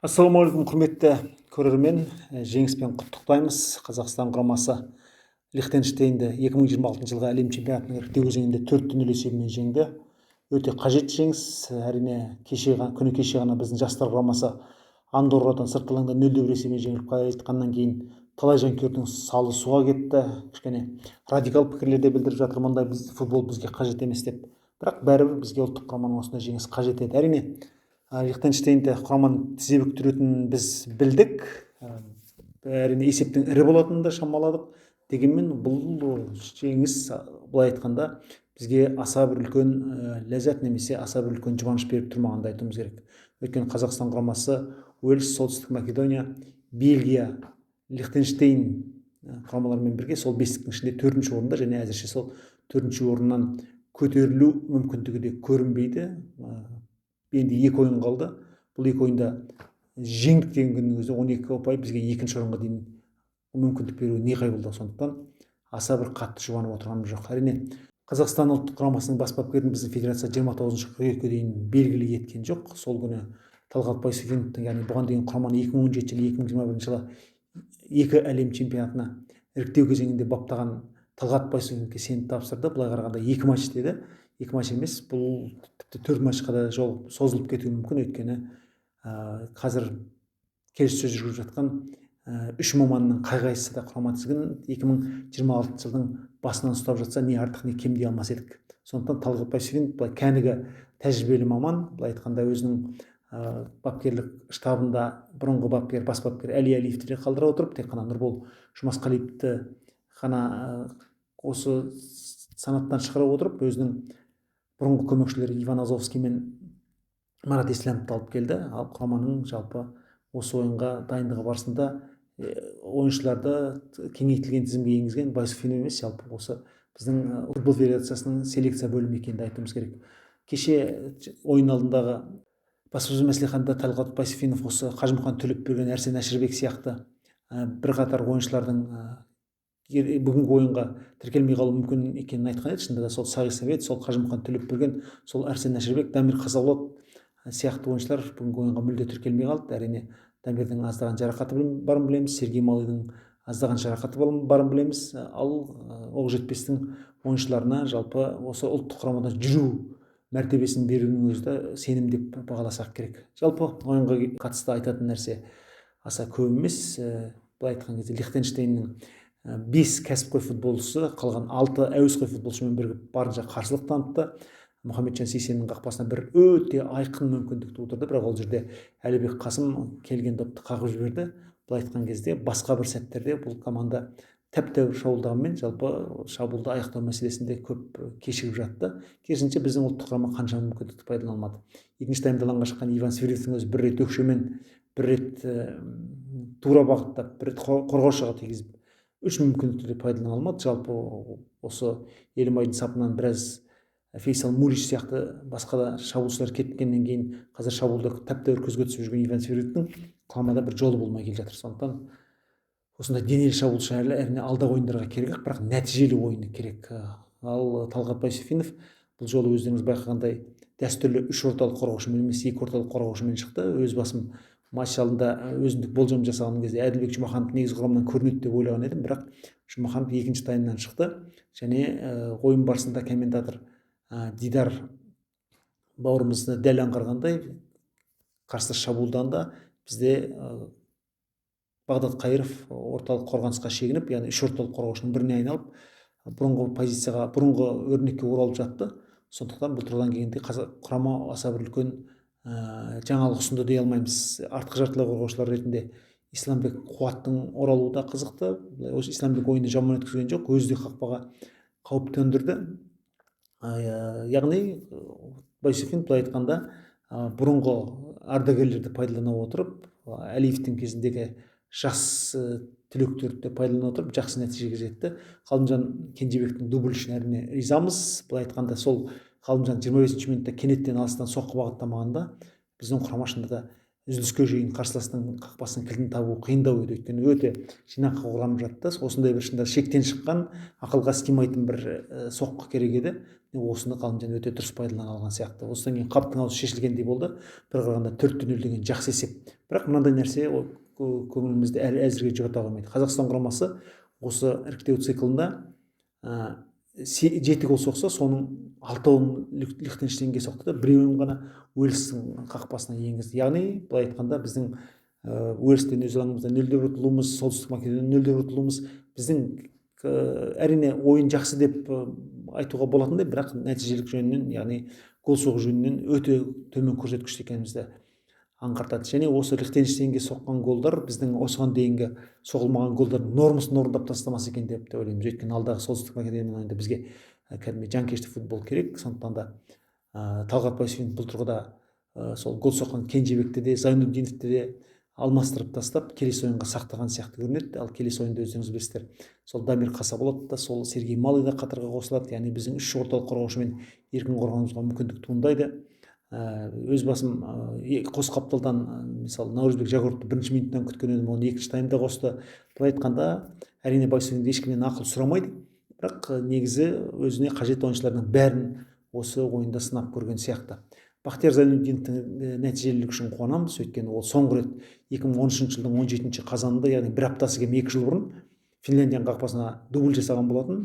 Ассалаумағалейкум, құрметті көрермен. Жеңіспен құттықтаймыз. Қазақстан құрамасы Лихтенштейнді 2026 жылғы әлем чемпионатының іріктеу кезеңінде 4-0 есебімен жеңді. Өте қажет жеңіс. Әрине, күні кеше ғана біздің жастар құрамасы Андоррадан сырт алаңда 0-1 есебімен жеңіліп қайтқаннан кейін талай жанкүйердің салы суға кетті. Кішкене радикал пікірлер де білдіріп жатыр, мұндай футбол бізге қажет емес деп. Бірақ бәрібір бізге ұлттық құраманың осындай жеңіс қажет еді. Әрине, Лихтенштейнді құраманы тізе бүктіретінін біз білдік. Әрине, есептің ірі болатынын да шамаладық. Дегенмен бұл жеңіс, былай айтқанда, бізге аса бір үлкен ләззат немесе аса бір үлкен жұбаныш беріп тұрмағанды айтуымыз керек. Өйткені Қазақстан құрамасы Уэльс, Солтүстік Македония, Бельгия, Лихтенштейн құрамаларымен бірге сол бестіктің ішінде 4-ші орында, және әзірше сол 4-ші орыннан көтерілу мүмкіндігі де көрінбейді. Енді 2 ойын қалды. Бұл 2 ойында жеңдік деген күннің өзі 12 ұпай бізге 2-ші орынға дейін мүмкіндік беруі неғай болды. Сондықтан аса бір қатты жұбанып отырғаным жоқ. Әрине, Қазақстан ұлттық құрамасының бас бапкерін біздің федерация 29 қыркүйекке дейін белгілі еткен жоқ. Сол күні Талғат Байсуфиновтың, яғни бұған дейін құраманы 2017 жылы 2021 жылы 2 әлем чемпионатына іріктеу кезеңінде баптаған Талғат Байсуфиновке сеніп тапсырды. Былай қарағанда 2 матч деді. 2 матч емес, бұл тіпті 4 матчқа да жол созылып кетуі мүмкін. Өйткені қазір келіссөз жүргізіп жатқан 3 маманның қай-қайсысы да құрама тізгінін 2026 жылдың басынан ұстап жатса, не артық не кем дей алмас едік. Сондықтан Талғат Байсуфинов былай кәнігі тәжірибелі маман, былай айтқанда өзінің бапкерлік штабында бұрынғы бапкер, бас бапкер Әли Әлиевті қалдыра отырып, тек қана Нұрбол Жұмасқалиевті ғана осы санаттан шығара отырып, өзінің бұрынғы көмекшілері Иван Азовский мен Марат Ислямовты алып келді. Ал құраманың жалпы осы ойынға дайындығы барысында ойыншыларды кеңейтілген тізімге енгізген Байсуфинов емес, жалпы осы біздің футбол федерациясының селекция бөлімі екенін айтуымыз керек. Кеше ойын алдындағы баспасөз мәслихатында Талғат Байсуфинов осы Қажымұқан Төлепберген, Әрсен Әшірбек сияқты бірқатар ойыншылардың бүгінгі ойынға тіркелмей қалу мүмкін екенін айтқан еді. Шынында да сол Сағи Совет, сол Қажымұқан Төлепберген, сол Әрсен Әшірбек, Дамир Қазалот сияқты ойыншылар бүгінгі ойынға мүлде тіркелмей қалды. Әрине, Дамирдің аздаған жарақаты барын білеміз, Сергей Малыйдың аздаған жарақаты барын білеміз. Ал Оқжетпестің ойыншыларына жалпы осы ұлттық құрамада жүру мәртебесін беруінің өзі де сенім деп бағаласақ керек. Жалпы ойынға қатысты айтатын нәрсе аса көп емес. Былай айтқан кезде Лихтенштейннің 5 кәсіпқой футболшысы қалған 6 әуесқой футболшымен бірігіп барынша қарсылық танытты. Мұхамеджан Сейсеннің қақпасына бір өте айқын мүмкіндік тудырды, бірақ ол жерде Әлібек Қасым келген допты қағып жіберді. Былай айтқан кезде басқа бір сәттерде бұл команда тәп-тәуір шабуылдағанмен жалпы шабуылды аяқтау мәселесінде көп кешігіп жатты. Керісінше біздің ұлттық құрама қанша мүмкіндікті пайдалана алмады. Екінші таймда алаңға шыққан Иван Свиридовтың өзі бір рет өкшемен, бір рет тура бағыттап, бір рет қорғаушыға тигізіп 3 мүмкіндікті де пайдалана алмады. Жалпы осы Елімайдың сапынан біраз Фейсал Мулич сияқты басқа да шабуылшылар кеткеннен кейін қазір шабуылда тәп-тәуір көзге түсіп жүрген Иван Свиридовтың құрамада бір жолы болмай келе жатыр. Сондықтан осындай денелі шабуылшы әрине алдағы ойындарға керек, бірақ нәтижелі ойыны керек. Ал Талғат Байсуфинов бұл жолы өздеріңіз байқағандай дәстүрлі 3 орталық қорғаушымен емес 2 орталық қорғаушымен шықты. Өз басым матч алдында өзіндік болжам жасаған кезде Әділбек Жұмаханов негізгі құрамнан көрінеді деп ойлаған едім, бірақ Жұмаханов 2-ші таймнан шықты және ойын барысында комментатор Дидар бауырымызды дәл аңғарғандай қарсы шабуылданда бізде Бағдат Қайыров орталық қорғанысқа шегініп, яғни 3 орталық қорғаушының біріне айналып, бұрынғы позицияға, бұрынғы өрнекке оралып жатты. Сондықтан бұл тұрғыдан келгенде құрама аса бір үлкен жаңалық ұсынды дей алмаймыз. Артқы жартылай қорғаушылар ретінде Исламбек Қуаттың оралуы да қызықты. Осы Исламбек ойынды жаман өткізген жоқ, өзі де қақпаға қауіп төндірді. Яғни Байсуфинов былай айтқанда бұрынғы ардагерлерді пайдалана отырып, Әлиевтің кезіндегі жас түлектерді пайдалана отырып жақсы нәтижеге жетті. Ғалымжан Кенжебектің дубль үшін әрине ризамыз. Былай айтқанда сол Ғалымжан 25-ші минутта кенеттен алыстан соққы бағыттамағанда біздің құрама шынында да үзіліске шейін қарсыластың қақпасының кілтін табу қиындау еді, өйткені өте жинақы қорғанып жатты. Осындай бір шынында шектен шыққан, ақылға сыймайтын бір соққы керек еді. Осыны Ғалымжан өте дұрыс пайдалана алған сияқты. Осыдан кейін қаптың аузы шешілгендей болды. бір қарағанда 4-0 деген жақсы есеп. Бірақ мынандай нәрсе көңілімізді әзірге жұбата қоймайды. Қазақстан құрамасы осы іріктеу циклында 7 гол соқса, соның 6-ын Лихтенштейнге соқты да, 1-еуін ғана Уэльстің қақпасына енгізді. Яғни былай айтқанда біздің Уэльстен өз алаңымызда 0-0 ұтылуымыз, Солтүстік Македониядан 0-0 ұтылуымыз біздің әрине ойын жақсы деп айтуға болатындай, бірақ нәтижелік жөнінен, яғни гол соғу жөнінен өте төмен көрсеткіште екенімізді аңғартады. Және осы Лихтенштейнге соққан голдар біздің осыған дейінгі соғылмаған голдардың нормасын орындап тастамас екен деп ойлаймыз. Өйткені алдағы Солтүстік Македониямен ойында бізге кәдімгі жанкешті футбол керек. Сондықтан да Талғат Байсуфин бұл тұрғыда сол гол соққан Кенжебекті де, Зайнутдиновті де алмастырып тастап, келесі ойынға сақтаған сияқты көрінеді. Ал келесі ойында өздеріңіз білесіздер, сол Дамир Қасаболат та, сол Сергей Малый да қатарға қосылады. Яғни біздің 3 орталық қорғаушымен еркін қорғануымызға мүмкіндік туындайды. Өз басым қос қапталдан мысалы Наурызбек Жагоровты бірінші минуттан күткен едім, оны екінші таймда қосты. Былай айтқанда әрине Байсуфин ешкімнен ақыл сұрамайды, бірақ негізі өзіне қажет ойыншылардың бәрін осы ойында сынап көрген сияқты. Бахтияр Зайнутдиновтың нәтижелілігі үшін қуанамыз, өйткені ол соңғы рет 2013 жылдың 17 қазанында, яғни бір аптасы кем 2 жыл бұрын Финляндияның қақпасына дубль жасаған болатын.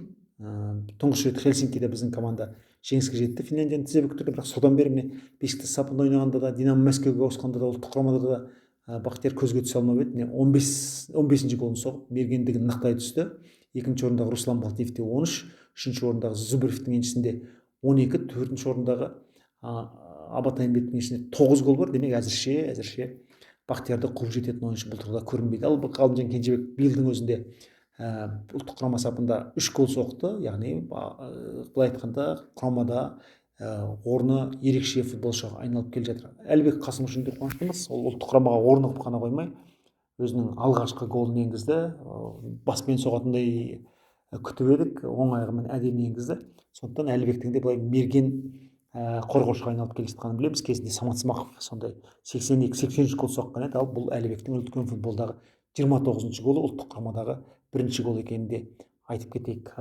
Тұңғыш рет Хельсинкиде біздің команда жеңіске жетті Финляндияны тізе бүктірді. Бірақ содан бері міне Бешикташ сапында ойнағанда да, Динамо Мәскеуге ауысқанда да, ұлттық құрамада да Бахтияр көзге түсе алмап еді. 15-ші голын соғып мергендігін нықтай түсті. Екінші орындағы Руслан Балтиевте 13, үшінші орындағы Зубаревтің еншісінде 12, төртінші орындағы Абатайымбеттің еншісінде 9 гол бар. Демек әзірше Бахтиярды қуып жететін ойыншы бұл тұрғыда көрінбейді. Ал Ғалымжан Кенжебек биылдың өзінде ұлттық құрама сапында 3 гол соқты. Яғни былай айтқанда құрамада орны ерекше футболшыға айналып келе жатыр. Әлібек Қасымов үшін де қуаныштымыз. Ол ұлттық құрамаға орнығып қана қоймай, өзінің алғашқы голын енгізді. Баспен соғатындай күтіп едік, оң аяғымен әдемі енгізді. Сондықтан Әлібектің де былай мерген қорғаушыға айналып келе жатқанын білеміз. Кезінде Самат Смақов сондай 82-83 гол соққан еді. Ал бұл Әлібектің үлкен футболдағы 29-шы голы, ұлттық құрамадағы бірінші гол екенін де айтып кетейік.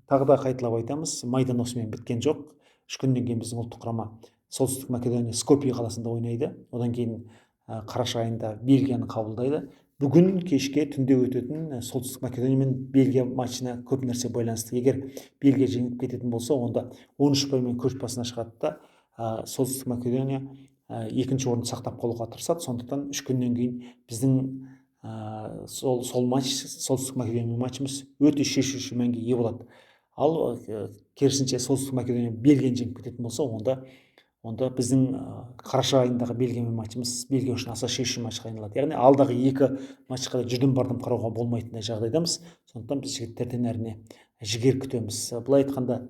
Тағы да қайталап айтамыз, майдан осымен біткен жоқ. 3 күннен кейін біздің ұлттық құрама Солтүстік Македония Скопье қаласында ойнайды. Одан кейін қараша айында Бельгияны қабылдайды. Бүгін кешке түнде өтетін Солтүстік Македония мен Бельгия матчына көп нәрсе байланысты. Егер Бельгия жеңіп кететін болса, онда 13 ұпаймен көш басына шығады да Солтүстік Македония екінші орынды сақтап қалуға тырысады. Сондықтан 3 күннен кейін біздің сол матч, Солтүстік Македония матчымыз өте шешуші мәнге ие болады. Ал керісінше Солтүстік Македония Бельгияны жеңіп кететін болса, онда біздің қараша айындағы Бельгиямен матчымыз Бельгия үшін аса шешуші матчқа айналады. Яғни алдағы 2 матчқа да жүрдім бардым қарауға болмайтындай жағдайдамыз. Сондықтан біз жігіттерден әрине жігер күтеміз. Былай айтқанда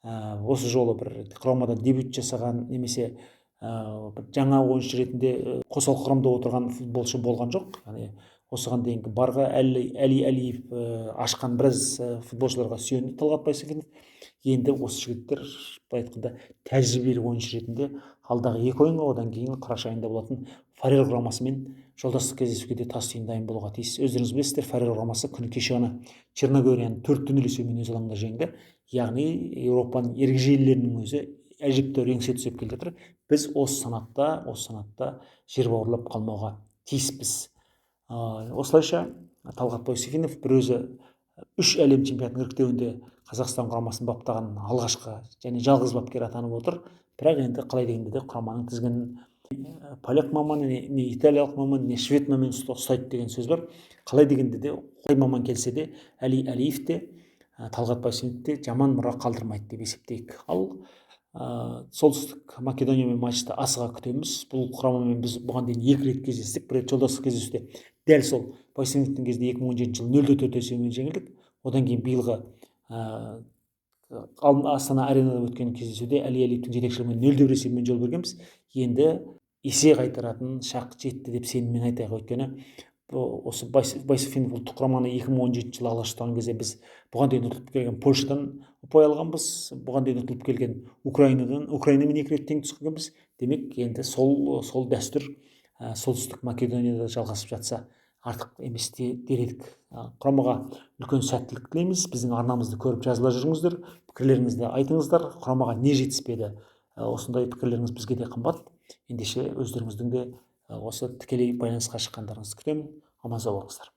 осы жолы бір құрамада дебют жасаған немесе жаңа ойыншы ретінде қосалқы құрамда отырған футболшы болған жоқ. Яғни осыған дейінгі барға Әли Әлиев ашқан біраз футболшыларға сүйенді Талғат Байсуфинов. Енді осы жігіттер былай айтқанда тәжірибелі ойыншы ретінде алдағы 2 ойынға, одан кейін қараша айында болатын Фарер құрамасымен жолдастық кездесуге де тас түйін дайын болуға тиіс. Өздеріңіз білесіздер, Фарер құрамасы күні кеше ғана Черногорияны 4-0 есебімен өз алаңында жеңді. Яғни Еуропаның ережелерінің өзі әжептәуір еңсе түсіп келе жатыр. Біз осы санатта жер бауырлап қалмауға тиіспіз. Осылайша Талғат Байсуфинов бір өзі 3 әлем чемпионатының іріктеуінде Қазақстан құрамасын баптаған алғашқы және жалғыз бапкер атанып отыр. Бірақ енді қалай дегенде де құраманың тізгінін поляк маманы, не италиялық маман, не швед маман ұстайды деген сөз бар. Қалай дегенде де қай маман келсе де Әли Әлиев те Талғат Байсуфинов те жаман мұра қалдырмайды деп есептейік. Ал Солтүстік Македониямен матчты асыға күтеміз. Бұл құрамамен біз бұған дейін 2 рет кездестік. Бір рет жолдастық кездесуде дәл сол Байсуфиновтың кезінде 2017 жылы 0-4 есебімен жеңілдік. Одан кейін биылғы Астана аренада өткен кездесуде Әли Әлиевтің жетекшілігімен 0-1 есебімен жол бергенбіз. Енді есе қайтаратын шақ жетті деп сеніммен айтайық. Өйткені осы Байсуфинов ұлттық құраманы 2017 жылы алғаш ұстаған кезде біз бұған дейін ұтылып келген Польшадан ұпай алғанбыз, бұған дейін ұтылып келген Украинамен 2 рет тең түскенбіз. Демек енді сол дәстүр солтүстік Македонияда жалғасып жатса артық емес дер едік. Құрамаға үлкен сәттілік тілейміз. Біздің арнамызды көріп жазыла жүріңіздер, пікірлеріңізді айтыңыздар. Құрамаға не жетіспеді, осындай пікірлеріңіз бізге де қымбат. Ендеше өздеріңіздің де осы тікелей байланысқа шыққандарыңызды күтемін. Аман сау болыңыздар.